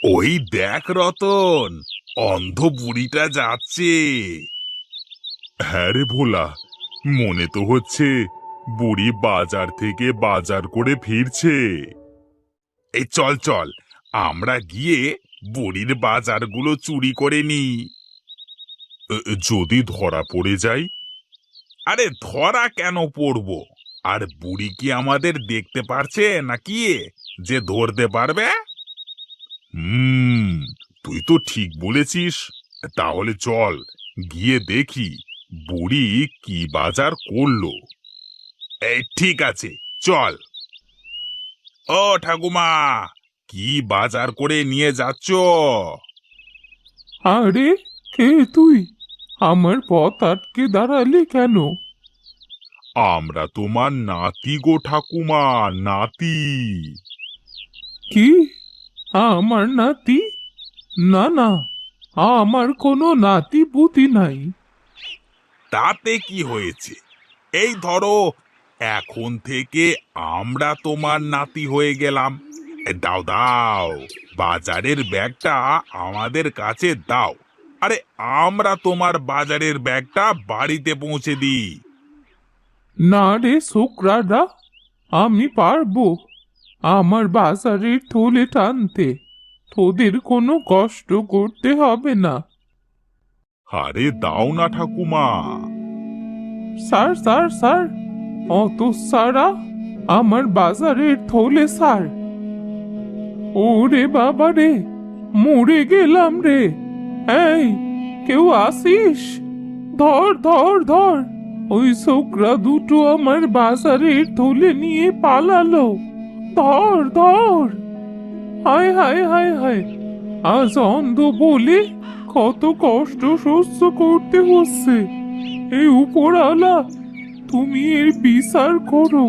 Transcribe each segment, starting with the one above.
ওই দেখ রতন, অন্ধ বুড়িটা যাচ্ছে। হ্যাঁ রে ভোলা, মনে তো হচ্ছে বুড়ি বাজার থেকে বাজার করে ফিরছে। এই চল চল, আমরা গিয়ে বুড়ির বাজারগুলো চুরি করে নি। যদি ধরা পড়ে যাই? আরে ধরা কেন পড়বো? আর বুড়ি কি আমাদের দেখতে পারছে নাকি যে ধরতে পারবে? হুম, তুই তো ঠিক বলেছিস। তাহলে চল গিয়ে দেখি বুড়ি কি বাজার করলো। এই ঠিক আছে, চল। ও ঠাকুমা, কি বাজার করে নিয়ে যাচ্ছ? আরে, কে তুই? আমার পথ আটকে দাঁড়ালি কেন? আমরা তোমার নাতি গো ঠাকুমা, নাতি। কি? আমার নাতি? না না, আমার কোনো নাতি পুতি নাই। তাতে কি হয়েছে? এই ধরো, এখন থেকে আমরা তোমার নাতি হয়ে গেলাম। দাও দাও, বাজারের ব্যাগটা আমাদের কাছে দাও। আরে আমরা তোমার বাজারের ব্যাগটা বাড়িতে পৌঁছে দিই। না রে ছোকরাটা, আমি পারবো আমার বাজারের থলে টানতে। তোদের কোনো কষ্ট করতে হবে না। আরে দাও না ঠাকুমা। স্যার স্যার স্যার, অত সারা আমার বাজারের থলে স্যার। ওরে বাবা রে, মরে গেলাম রে। এই, কেউ আসিস? ধর ধর ধর, ওই ছোকরা দুটো আমার বাজারের থলে নিয়ে পালালো। ধর ধর। হায় হায় হায় হায়, আজ অন্ধ বলে কত কষ্ট সহ্য করতে হচ্ছে। এই উপরওয়ালা, তুমি এর বিচার করো,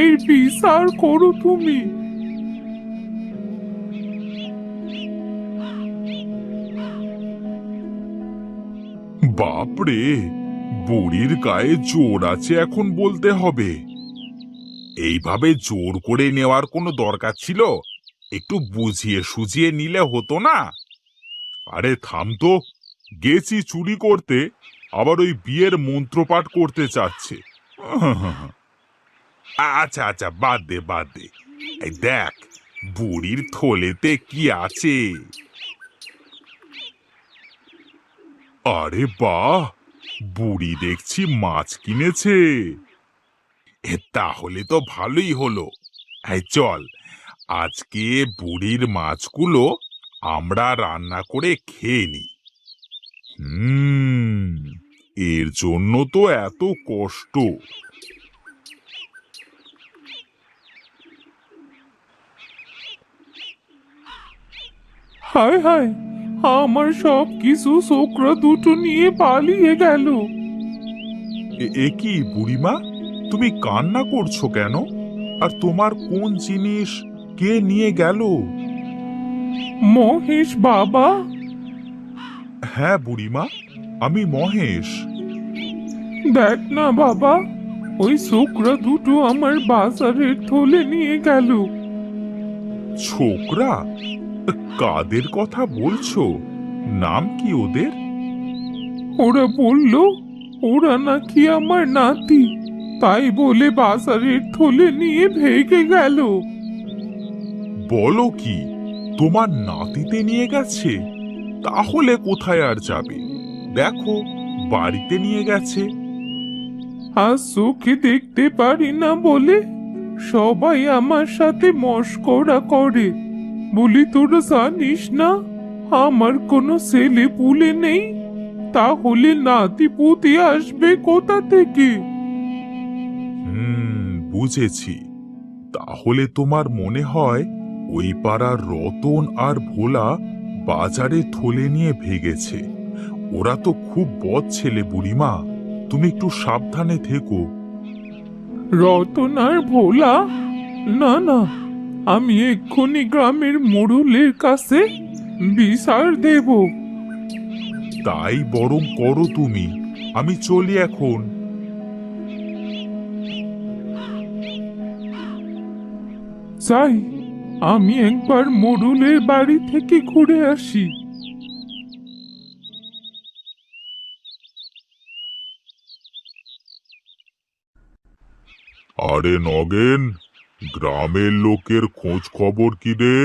এর বিচার করো তুমি। বাপরে, বুড়ির গায়ে জোর আছে এখন বলতে হবে। এইভাবে জোর করে নেওয়ার কোনো দরকার ছিল? একটু বুঝিয়ে সুঝিয়ে নিলে হতো না? আরে থাম তো, গেছি চুরি করতে, আবার ওই বিয়ের মন্ত্রপাঠ করতে চাচ্ছে। আচ্ছা আচ্ছা, বাদ দে বাদ দে। এই দেখ, বুড়ির থলেতে কি আছে। আরে বাহ, বুড়ি দেখছি মাছ কিনেছে। তাহলে তো ভালোই হলো। এই চল, আজকে বুড়ির মাছগুলো আমরা রান্না করে খেয়ে নিই। হুম, এর জন্য তো এত কষ্ট। হায় হায়, আমার সব কিছু ছোকরা দুটো নিয়ে পালিয়ে গেল। এ কি বুড়িমা, তুমি কান্না করছো কেন? আর তোমার কোন জিনিস কে নিয়ে গেল? মহেশ বাবা। হ্যাঁ বুড়িমা, আমি মহেশ। দেখ না বাবা, ওই ছোকরা দুটো আমার বাজারের থলে নিয়ে গেল। ছোকরা? কাদের কথা বলছো? নাম কি ওদের? ওরা বলল ওরা নাকি আমার নাতি, তাই বলে বাজারের থলে নিয়ে ভেগে গেল। বলো কি, তোমার নাতিতে নিয়ে গেছে? তাহলে কোথায় আর যাবে? দেখো, বাড়িতে নিয়ে গেছে। আজ চোখে দেখতে পারি না বলে সবাই আমার সাথে মশকরা করে। বলি তোরা জানিস না আমার কোনো ছেলে পুলে নেই, তাহলে নাতি পুতি আসবে কোথা থেকে? বুঝেছি। তাহলে তোমার মনে হয় ওই পাড়ার রতন আর ভোলা বাজারে থলে নিয়ে ভেগেছে। ওরা তো খুব বদ ছেলে বুড়িমা, তুমি একটু সাবধানে থেকো। রতন আর ভোলা? না না, আমি এক্ষুনি গ্রামের মোড়লের কাছে বিচার দেব। তাই বরং করো তুমি। আমি চলি এখন। যাই, আমি একবার মোড়লের বাড়ি থেকে ঘুরে আসি। আরে নগেন, গ্রামের লোকের খোঁজ খবর কি রে?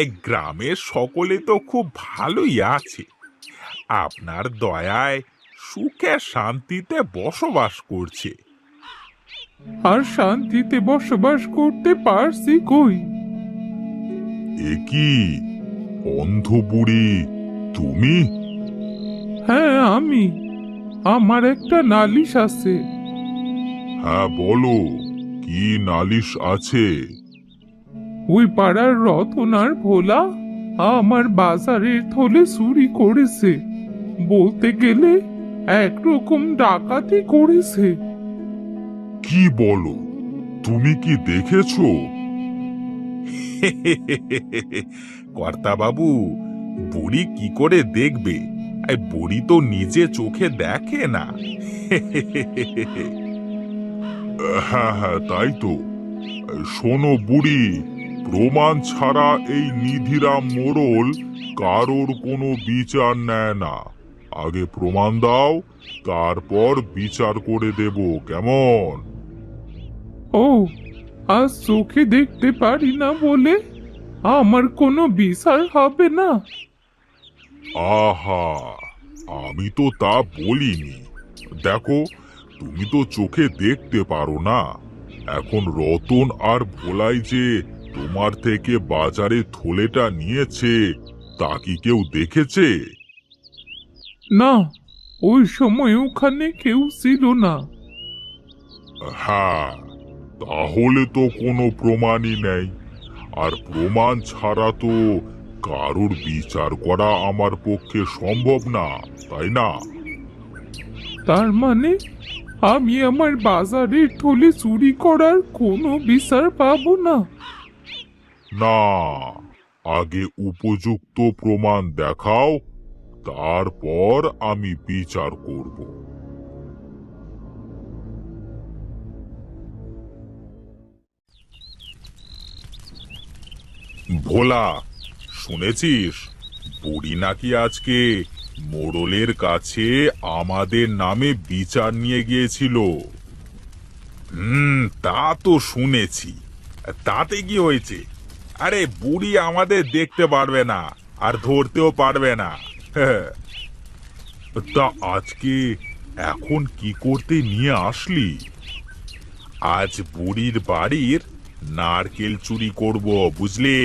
এই গ্রামের সকলে তো খুব ভালোই আছে। আপনার দয়ায় সুখে শান্তিতে বসবাস করছে। আর শান্তিতে বসবাস করতে পারছি কই? এ কি অন্ধ বুড়ি, তুমি? হ্যাঁ আমি। আমার একটা নালিশ আছে। হ্যাঁ বলো, কি নালিশ আছে? ওই পাড়ার রতনার ভোলা আমার বাজারের থলে চুরি করেছে। বলতে গেলে একরকম ডাকাতি করেছে। কি বলো, তুমি কি দেখেছো? কর্তা বাবু, বুড়ি কি করে দেখবে? এই বুড়ি তো নিজে চোখে দেখে না। হ্যাঁ হ্যাঁ, তাই তো। শোনো বুড়ি, প্রমাণ ছাড়া এই নিধিরাম মোড়ল কারোর কোনো বিচার নেয় না। আগে প্রমাণ দাও, তারপর বিচার করে দেব, কেমন? ও, আজ চোখে দেখতে পারি না বলে আমার কোনো বিচার হবে না? আহা, আমি তো তা বলিনি। দেখো, তুমি তো চোখে দেখতে পারো না। এখন রতন আর ভোলাই যে তোমার থেকে বাজারে থলেটা নিয়েছে, তা কি কেউ দেখেছে? না, ওই সময় ওখানে কেউ ছিল না। হ্যাঁ, তাহলে তো কোনো প্রমাণই নেই। আর প্রমাণ ছাড়া তো কারোর বিচার করা আমার পক্ষে সম্ভব না, তাই না? তার মানে আমি আমার বাজারের থলে চুরি করার কোনো বিচার পাবো না? না, আগে উপযুক্ত প্রমাণ দেখাও, তারপর আমি বিচার করব। ভোলা, শুনেছিস বুড়ি নাকি আজকে মোড়লের কাছে আমাদের নামে বিচার নিয়ে গিয়েছিল? তা তো শুনেছি। তাতে কি হয়েছে? আরে বুড়ি আমাদের দেখতে পারবে না, আর ধরতেও পারবে না। তা আজকে এখন কি করতে নিয়ে আসলি? আজ বুড়ির বাড়ির নারকেল চুরি করব, বুঝলে?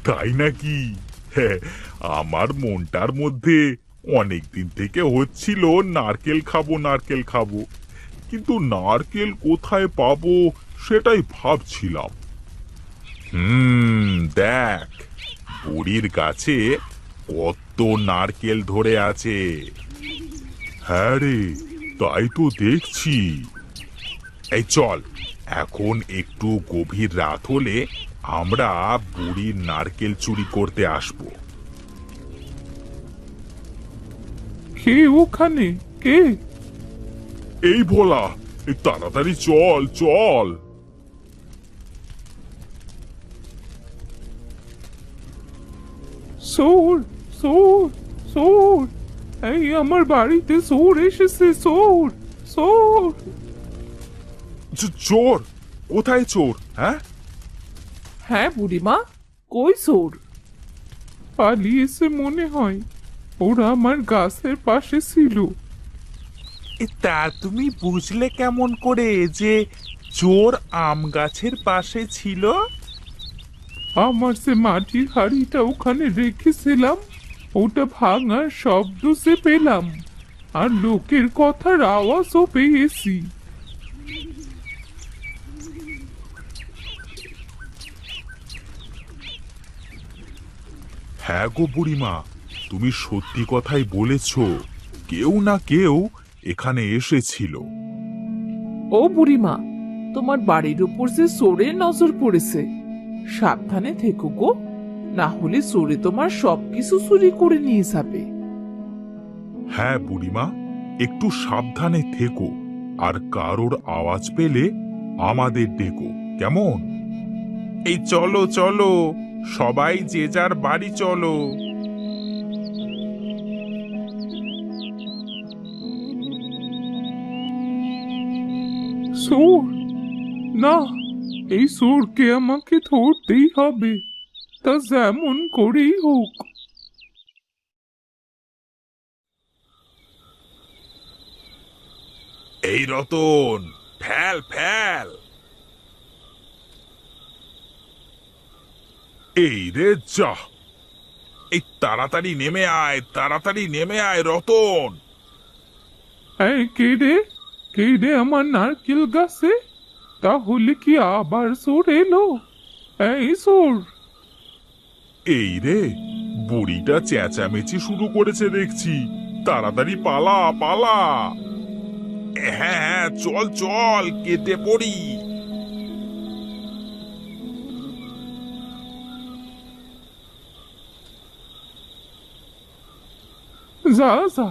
তাই নাকি? আমার মনটার মধ্যে অনেক দিন থেকে হচ্ছিল নারকেল খাবো নারকেল খাবো, কিন্তু নারকেল কোথায় পাবো সেটাই ভাবছিলাম। দেখ, বুড়ির গাছে কত নারকেল ধরে আছে। হ্যাঁ রে, তাই তো দেখছি। এই চল, এখন একটু গভীর রাত হলে আমরা বুড়ির নারকেল চুরি করতে আসবো। কে ওখানে? কে? এই ভোলা, এই তাড়াতাড়ি চল চল। চোর! চোর! চোর! এই আমার বাড়িতে চোর এসেছে! চোর! চোর! চোর? কোথায় চোর? হ্যাঁ, হ্যাঁ বুড়িমা, কই চোর? পালিয়েছে মনে হয়। ওরা আমার গাছের পাশে ছিল। তা তুমি বুঝলে কেমন করে যে চোর আম গাছের পাশে ছিল? আমার সে মাটির হাড়িটা ওখানে রেখেছিলাম, ওটা ভাঙার শব্দ সে পেলাম, আর লোকের কথার আওয়াজও পেয়েছি। হ্যাঁ গো বুড়িমা, তুমি সত্যি কথাই বলেছ। কেউ না কেউ এখানে এসেছিল। ও বুড়িমা, তোমার বাড়ির উপর যে চোরের নজর পড়েছে, সাবধানে থেকো গো, না হলে চোরে তোমার সবকিছু চুরি করে নিয়ে যাবে। হ্যাঁ বুড়িমা, একটু সাবধানে থেকো, আর কারোর আওয়াজ পেলে আমাদের ডেকো, কেমন? এই চলো চলো, সবাই যে যার বাড়ি চলো। সুর, না, এই সুরকে আমাকে ধরতেই হবে, তা যেমন করেই হোক। এই রতন, ফেল ফেল। এই রে যা, এই তাড়াতাড়ি নেমে আয়, তাড়াতাড়ি নেমে আয় রতন। এই কে রে, কে রে আমার নারকেল গাছে? তাহলে কি আবার সুর এলো? এই সুর, এই রে, বুড়িটা চেঁচামেচি শুরু করেছে দেখছি। তাড়াতাড়ি পালা পালা। হ্যাঁ হ্যাঁ, চল চল, কেটে পড়ি। যা যা,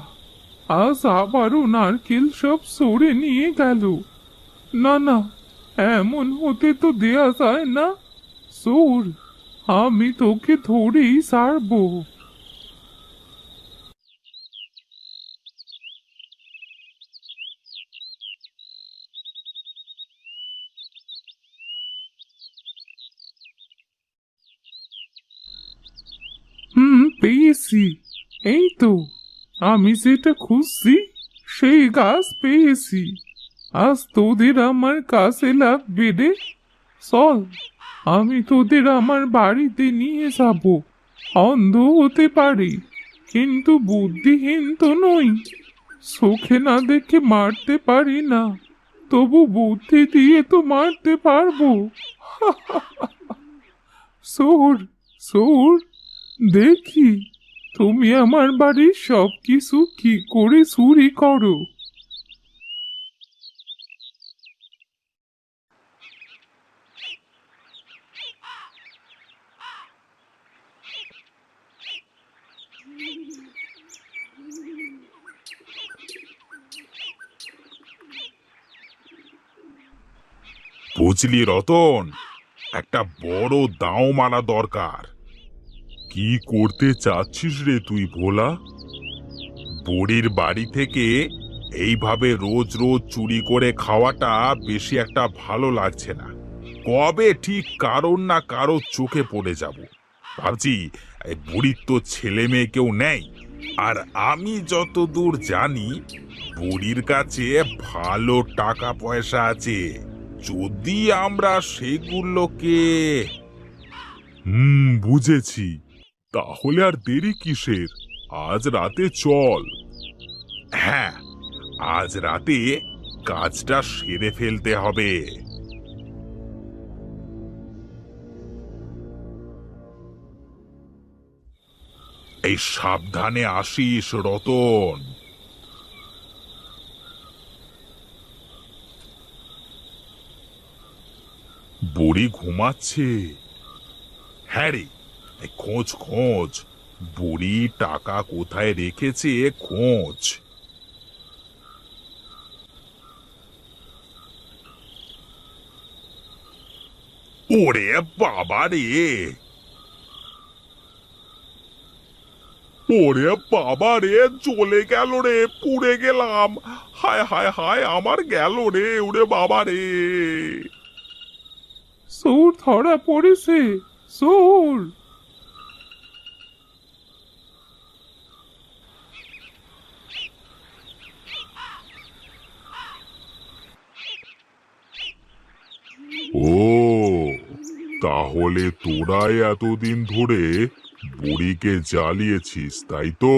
আজ আবারও নারকেল সব সরে নিয়ে গেল। না না, এমন হতে তো দেয়া যায় না। সুর, আমি তোকে ধরেই ছাড়বো। পেয়েছি। এই তো, আমি যেটা খুঁজছি সেই গাছ পেয়েছি। আজ তোদের আমার কাছে লাগবে রে। চল, আমি তোদের আমার বাড়িতে নিয়ে যাব। অন্ধ হতে পারি, কিন্তু বুদ্ধিহীন তো নই। চোখে না দেখে মারতে পারি না, তবু বুদ্ধি দিয়ে তো মারতে পারবো। সোর, সোর, দেখি তুমি আমার বাড়ির সব কিছু কি করে চুরি করো। বুঝলি রতন, একটা বড় দাও মারা দরকার। কি করতে চাচ্ছিস রে তুই ভোলা? বুড়ির বাড়ি থেকে এইভাবে রোজ রোজ চুরি করে খাওয়াটা বেশি একটা ভালো লাগছে না। কবে ঠিক কারোর না কারোর চোখে পড়ে যাব। ভাবছি এই বুড়ির তো ছেলে মেয়ে কেউ নেই, আর আমি যতদূর জানি বুড়ির কাছে ভালো টাকা পয়সা আছে। যদি আমরা সেগুলোকে... বুঝেছি। তাহলে আর দেরি কিসের? আজ রাতে চল। হ্যাঁ, আজ রাতে কাজটা সেরে ফেলতে হবে। এই সাবধানে আসিস রতন। বুড়ি ঘুমাচ্ছে। হ্যাঁ রে, এই খোঁজ খোঁজ, বুড়ি টাকা কোথায় রেখেছে খোঁজ। ওরে বাবা রে, ওরে বাবা রে, চলে গেল রে, পুড়ে গেলাম। হায় হায় হায়, আমার গেল রে, ওরে বাবা রে। সুর ধরা পড়েছে, সুর। ও, তাহলে তোরাই এতদিন ধরে বুড়িকে জ্বালিয়েছিস, তাই তো?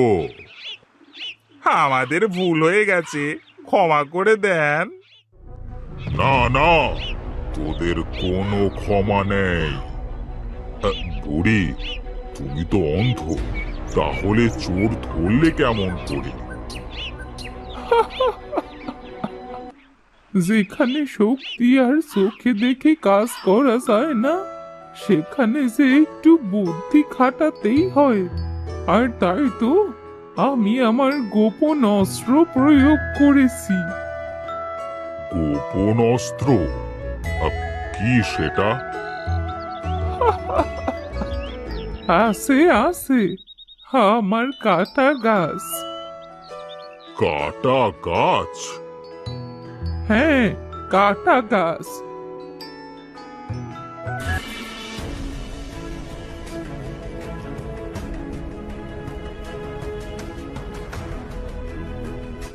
আমাদের ভুল হয়ে গেছে, ক্ষমা করে দেন। না না, তোদের কোনো ক্ষমা নেই। বুড়ি, তুমি তো অন্ধ, তাহলে চোর ধরলে কেমন করে? যেখানে শক্তি আর চোখে দেখে কাজ করা যায় না, সেখানে যে একটু বুদ্ধি খাটাতেই হয়। আর তাই তো আমি আমার গোপন অস্ত্র প্রয়োগ করেছি। গোপন অস্ত্র? কি সেটা? আছে আছে, আমার কাটা গাছ। কাটা গাছ? হ্যাঁ, কাটা গাছ।